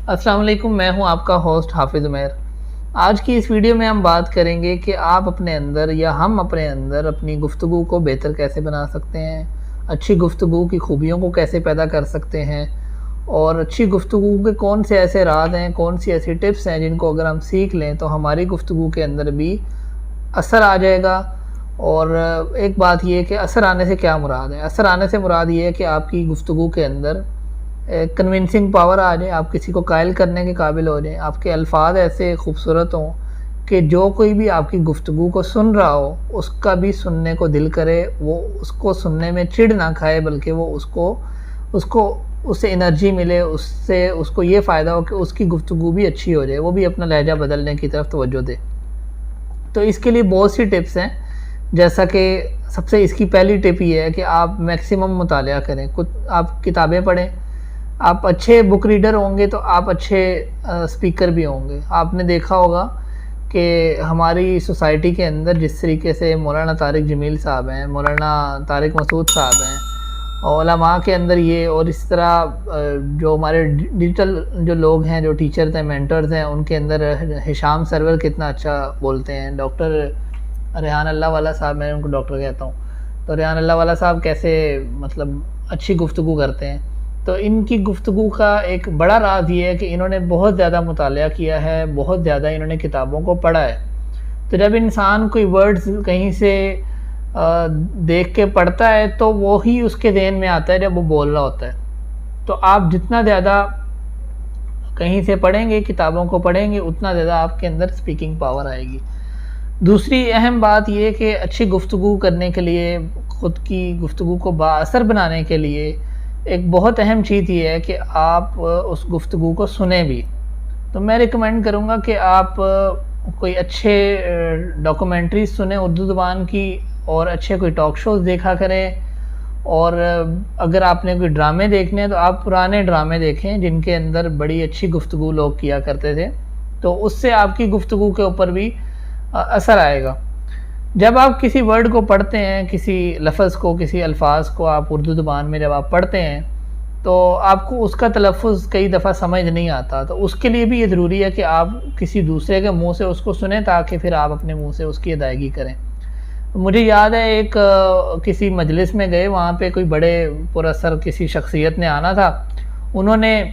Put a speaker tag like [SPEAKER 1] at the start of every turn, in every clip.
[SPEAKER 1] السلام علیکم، میں ہوں آپ کا ہوسٹ حافظ عمیر۔ آج کی اس ویڈیو میں ہم بات کریں گے کہ آپ اپنے اندر یا ہم اپنے اندر اپنی گفتگو کو بہتر کیسے بنا سکتے ہیں، اچھی گفتگو کی خوبیوں کو کیسے پیدا کر سکتے ہیں، اور اچھی گفتگو کے کون سے ایسے راز ہیں، کون سی ایسی ٹپس ہیں جن کو اگر ہم سیکھ لیں تو ہماری گفتگو کے اندر بھی اثر آ جائے گا۔ اور ایک بات یہ ہے کہ اثر آنے سے کیا مراد ہے؟ اثر آنے سے مراد یہ ہے کہ آپ کی گفتگو کے اندر کنونسنگ پاور آ جائے، آپ کسی کو قائل کرنے کے قابل ہو جائیں، آپ کے الفاظ ایسے خوبصورت ہوں کہ جو کوئی بھی آپ کی گفتگو کو سن رہا ہو اس کا بھی سننے کو دل کرے، وہ اس کو سننے میں چڑ نہ کھائے، بلکہ وہ اس سے انرجی ملے، اس کو یہ فائدہ ہو کہ اس کی گفتگو بھی اچھی ہو جائے، وہ بھی اپنا لہجہ بدلنے کی طرف توجہ دے۔ تو اس کے لیے بہت سی ٹپس ہیں، جیسا کہ سب سے اس کی پہلی ٹپ یہ ہے کہ آپ میکسیمم مطالعہ کریں، آپ کتابیں پڑھیں۔ آپ اچھے بک ریڈر ہوں گے تو آپ اچھے سپیکر بھی ہوں گے۔ آپ نے دیکھا ہوگا کہ ہماری سوسائٹی کے اندر جس طریقے سے مولانا طارق جمیل صاحب ہیں، مولانا طارق مسعود صاحب ہیں، علماء کے اندر یہ، اور اس طرح جو ہمارے ڈیجیٹل جو لوگ ہیں، جو ٹیچرز ہیں، مینٹرز ہیں، ان کے اندر ہشام سرور کتنا اچھا بولتے ہیں، ڈاکٹر ریحان اللہ والا صاحب، میں ان کو ڈاکٹر کہتا ہوں، تو ریحان اللہ والا صاحب کیسے مطلب اچھی گفتگو کرتے ہیں۔ تو ان کی گفتگو کا ایک بڑا راز یہ ہے کہ انہوں نے بہت زیادہ مطالعہ کیا ہے، بہت زیادہ انہوں نے کتابوں کو پڑھا ہے۔ تو جب انسان کوئی ورڈز کہیں سے دیکھ کے پڑھتا ہے تو وہی اس کے ذہن میں آتا ہے جب وہ بول رہا ہوتا ہے۔ تو آپ جتنا زیادہ کہیں سے پڑھیں گے، کتابوں کو پڑھیں گے، اتنا زیادہ آپ کے اندر سپیکنگ پاور آئے گی۔ دوسری اہم بات یہ کہ اچھی گفتگو کرنے کے لیے، خود کی گفتگو کو با اثر بنانے کے لیے ایک بہت اہم چیز یہ ہے کہ آپ اس گفتگو کو سنیں بھی۔ تو میں ریکمینڈ کروں گا کہ آپ کوئی اچھے ڈاکومنٹریز سنیں اردو زبان کی، اور اچھے کوئی ٹاک شوز دیکھا کریں، اور اگر آپ نے کوئی ڈرامے دیکھنے ہیں تو آپ پرانے ڈرامے دیکھیں جن کے اندر بڑی اچھی گفتگو لوگ کیا کرتے تھے، تو اس سے آپ کی گفتگو کے اوپر بھی اثر آئے گا۔ جب آپ کسی ورڈ کو پڑھتے ہیں، کسی لفظ کو، کسی الفاظ کو آپ اردو زبان میں جب آپ پڑھتے ہیں تو آپ کو اس کا تلفظ کئی دفعہ سمجھ نہیں آتا، تو اس کے لیے بھی یہ ضروری ہے کہ آپ کسی دوسرے کے منہ سے اس کو سنیں تاکہ پھر آپ اپنے منہ سے اس کی ادائیگی کریں۔ مجھے یاد ہے ایک کسی مجلس میں گئے، وہاں پہ کوئی بڑے پر اثر کسی شخصیت نے آنا تھا، انہوں نے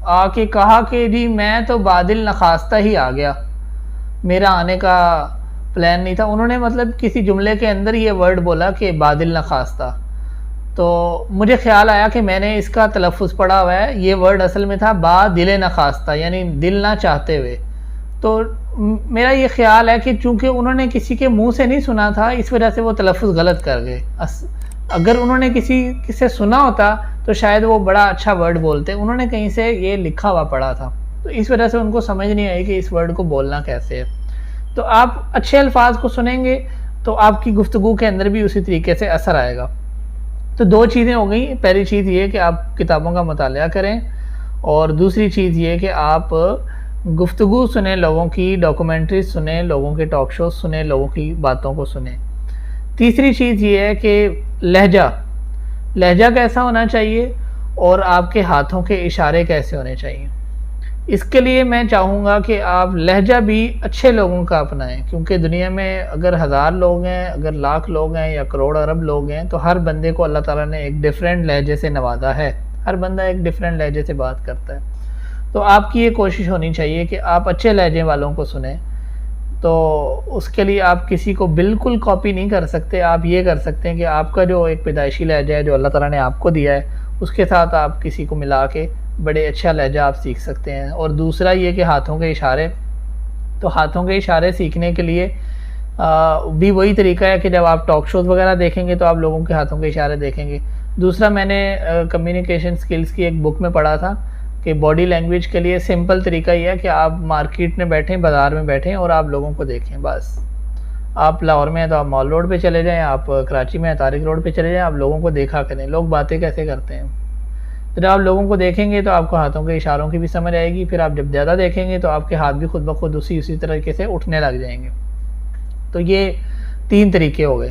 [SPEAKER 1] آ کے کہا کہ جی میں تو بادل نخواستہ ہی آ گیا، میرا آنے کا پلان نہیں تھا۔ انہوں نے مطلب کسی جملے کے اندر یہ ورڈ بولا کہ بادل نخواستہ، تو مجھے خیال آیا کہ میں نے اس کا تلفظ پڑھا ہوا ہے، یہ ورڈ اصل میں تھا با دل نخواستہ، یعنی دل نہ چاہتے ہوئے۔ تو میرا یہ خیال ہے کہ چونکہ انہوں نے کسی کے منہ سے نہیں سنا تھا، اس وجہ سے وہ تلفظ غلط کر گئے۔ اگر انہوں نے کسی سے سنا ہوتا تو شاید وہ بڑا اچھا ورڈ بولتے، انہوں نے کہیں سے یہ لکھا ہوا پڑھا تھا، تو اس وجہ سے ان کو سمجھ نہیں آئی کہ اس ورڈ کو بولنا کیسے ہے۔ تو آپ اچھے الفاظ کو سنیں گے تو آپ کی گفتگو کے اندر بھی اسی طریقے سے اثر آئے گا۔ تو دو چیزیں ہو گئیں، پہلی چیز یہ کہ آپ کتابوں کا مطالعہ کریں، اور دوسری چیز یہ کہ آپ گفتگو سنیں، لوگوں کی ڈاکومنٹریز سنیں، لوگوں کے ٹاک شوز سنیں، لوگوں کی باتوں کو سنیں۔ تیسری چیز یہ ہے کہ لہجہ کیسا ہونا چاہیے، اور آپ کے ہاتھوں کے اشارے کیسے ہونے چاہیے۔ اس کے لیے میں چاہوں گا کہ آپ لہجہ بھی اچھے لوگوں کا اپنائیں، کیونکہ دنیا میں اگر 1000 لوگ ہیں، اگر لاکھ لوگ ہیں، یا کروڑ ارب لوگ ہیں، تو ہر بندے کو اللہ تعالیٰ نے ایک ڈیفرنٹ لہجے سے نوازا ہے، ہر بندہ ایک ڈیفرنٹ لہجے سے بات کرتا ہے۔ تو آپ کی یہ کوشش ہونی چاہیے کہ آپ اچھے لہجے والوں کو سنیں۔ تو اس کے لیے آپ کسی کو بالکل کاپی نہیں کر سکتے، آپ یہ کر سکتے ہیں کہ آپ کا جو ایک پیدائشی لہجہ ہے جو اللہ تعالیٰ نے آپ کو دیا ہے، اس کے ساتھ آپ کسی کو ملا کے بڑے اچھا لہجہ آپ سیکھ سکتے ہیں۔ اور دوسرا یہ کہ ہاتھوں کے اشارے، تو ہاتھوں کے اشارے سیکھنے کے لیے بھی وہی طریقہ ہے کہ جب آپ ٹاک شوز وغیرہ دیکھیں گے تو آپ لوگوں کے ہاتھوں کے اشارے دیکھیں گے۔ دوسرا میں نے کمیونیکیشن سکلز کی ایک بک میں پڑھا تھا کہ باڈی لینگویج کے لیے سمپل طریقہ یہ ہے کہ آپ مارکیٹ میں بیٹھیں، بازار میں بیٹھیں، اور آپ لوگوں کو دیکھیں۔ بس آپ لاہور میں ہیں تو آپ مال روڈ پہ چلے جائیں، آپ کراچی میں ہیں طارق روڈ پہ چلے جائیں، آپ لوگوں کو دیکھا کریں لوگ باتیں کیسے کرتے ہیں۔ جب آپ لوگوں کو دیکھیں گے تو آپ کو ہاتھوں کے اشاروں کی بھی سمجھ آئے گی، پھر آپ جب زیادہ دیکھیں گے تو آپ کے ہاتھ بھی خود بخود اسی طریقے سے اٹھنے لگ جائیں گے۔ تو یہ 3 طریقے ہو گئے۔